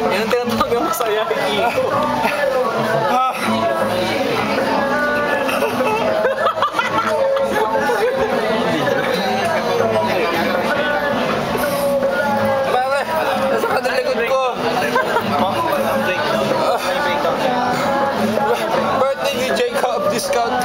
Yan ang tinatawag yung masaya, Kiko. Pare, nasa ka na likod ko. Birthday ni Jacob, discount.